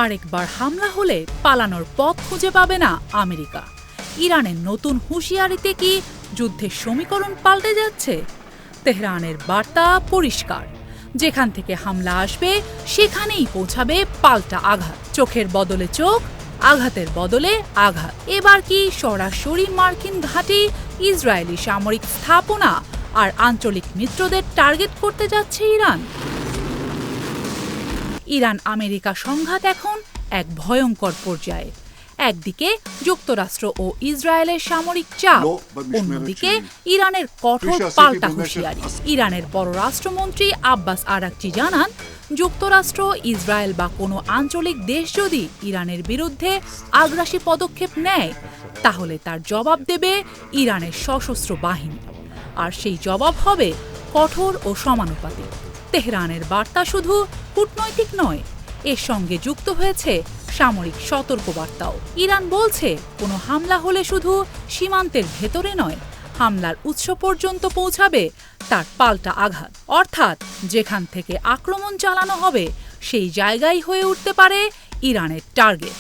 আরেকবার হামলা হলে পালানোর পথ খুঁজে পাবে না আমেরিকা। ইরানের নতুন হুঁশিয়ারিতে কি যুদ্ধের সমীকরণ পাল্টে যাচ্ছে? তেহরানের বার্তা পরিষ্কার, যেখান থেকে হামলা আসবে সেখানেই পৌঁছাবে পাল্টা আঘাত। চোখের বদলে চোখ, আঘাতের বদলে আঘাত। এবার কি সরাসরি মার্কিন ঘাঁটি, ইসরায়েলি সামরিক স্থাপনা আর আঞ্চলিক মিত্রদের টার্গেট করতে যাচ্ছে ইরান? ইরান আমেরিকা সংঘাত এখন এক ভয়ঙ্কর পর্যায়ে। একদিকে যুক্তরাষ্ট্র ও ইসরায়েলের সামরিক চাপ, অন্যদিকে ইরানের কঠোর পাল্টা হুঁশিয়ারি। ইরানের পররাষ্ট্রমন্ত্রী আব্বাস আরাকচি জানান, যুক্তরাষ্ট্র, ইসরায়েল বা কোনো আঞ্চলিক দেশ যদি ইরানের বিরুদ্ধে আগ্রাসী পদক্ষেপ নেয়, তাহলে তার জবাব দেবে ইরানের সশস্ত্র বাহিনী। আর সেই জবাব হবে কঠোর ও সমানুপাতিক। তেহরানের বার্তা শুধু কূটনৈতিক নয়, এর সঙ্গে যুক্ত হয়েছে সামরিক সতর্কবার্তাও। ইরান বলছে, কোনো হামলা হলে শুধু সীমান্তের ভেতরে নয়, হামলার উৎস পর্যন্ত পৌঁছাবে তার পাল্টা আঘাত। অর্থাৎ যেখান থেকে আক্রমণ চালানো হবে সেই জায়গায় হয়ে উঠতে পারে ইরানের টার্গেট।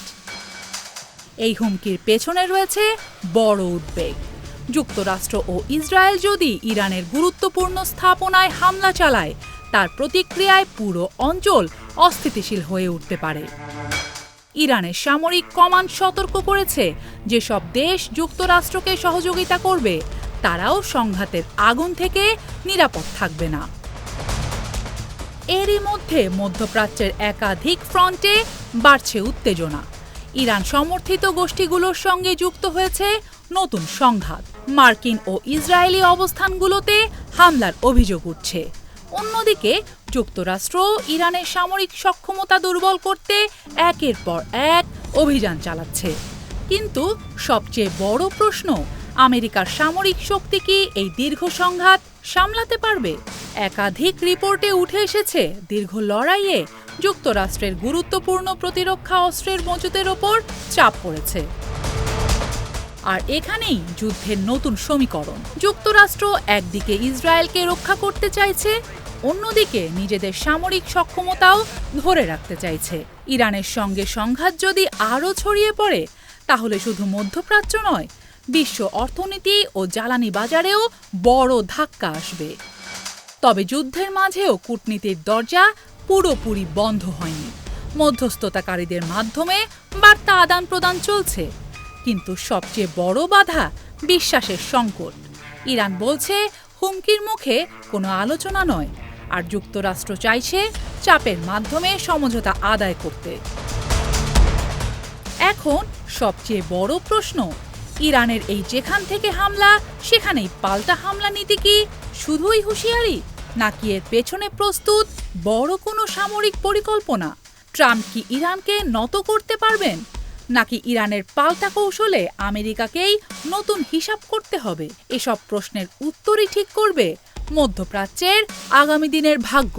এই হুমকির পেছনে রয়েছে বড় উদ্বেগ। যুক্তরাষ্ট্র ও ইসরায়েল যদি ইরানের গুরুত্বপূর্ণ স্থাপনায় হামলা চালায়, তার প্রতিক্রিয়ায় পুরো অঞ্চল অস্থিতিশীল হয়ে উঠতে পারে। ইরানের সামরিক কমান্ড সতর্ক করেছে, যেসব দেশ যুক্তরাষ্ট্রকে সহযোগিতা করবে তারাও সংঘাতের আগুন থেকে নিরাপদ থাকবে না। এরই মধ্যে মধ্যপ্রাচ্যের একাধিক ফ্রন্টে বাড়ছে উত্তেজনা। ইরান সমর্থিত গোষ্ঠীগুলোর সঙ্গে যুক্ত হয়েছে নতুন সংঘাত। মার্কিন ও ইসরায়েলি অবস্থানগুলোতে হামলার অভিযোগ উঠছে। অন্যদিকে যুক্তরাষ্ট্র ইরানের সামরিক সক্ষমতা দুর্বল করতে একের পর এক অভিযান চালাচ্ছে। কিন্তু সবচেয়ে বড় প্রশ্ন, আমেরিকার সামরিক শক্তি কি এই দীর্ঘ সংঘাত সামলাতে পারবে? একাধিক রিপোর্টে উঠে এসেছে, দীর্ঘ লড়াইয়ে যুক্তরাষ্ট্রের গুরুত্বপূর্ণ প্রতিরক্ষা অস্ত্রের মজুদের ওপর চাপ পড়েছে। আর এখানেই যুদ্ধের নতুন সমীকরণ। যুক্তরাষ্ট্র একদিকে ইসরায়েলকে রক্ষা করতে চাইছে, অন্যদিকে নিজেদের সামরিক সক্ষমতাও ধরে রাখতে চাইছে। ইরানের সঙ্গে সংঘাত যদি আরও ছড়িয়ে পড়ে, তাহলে শুধু মধ্যপ্রাচ্য নয়, বিশ্ব অর্থনীতি ও জ্বালানি বাজারেও বড় ধাক্কা আসবে। তবে যুদ্ধের মাঝেও কূটনীতির দরজা পুরোপুরি বন্ধ হয়নি। মধ্যস্থতাকারীদের মাধ্যমে বার্তা আদান প্রদান চলছে, কিন্তু সবচেয়ে বড় বাধা বিশ্বাসের সংকট। ইরান বলছে, হুমকির মুখে কোনো আলোচনা নয়, আর যুক্তরাষ্ট্র চাইছে চাপের মাধ্যমে সমঝোতা আদায় করতে। এখন সবচেয়ে বড় প্রশ্ন, ইরানের এই যেখান থেকে হামলা সেখানেই পাল্টা হামলা নীতি কি শুধুই হুঁশিয়ারি, নাকি এর পেছনে প্রস্তুত বড় কোনো সামরিক পরিকল্পনা? ট্রাম্প কি ইরানকে নত করতে পারবেন, নাকি ইরানের পাল্টা কৌশলে আমেরিকাকেই নতুন হিসাব করতে হবে? এসব প্রশ্নের উত্তরই ঠিক করবে মধ্যপ্রাচ্যের আগামী দিনের ভাগ্য।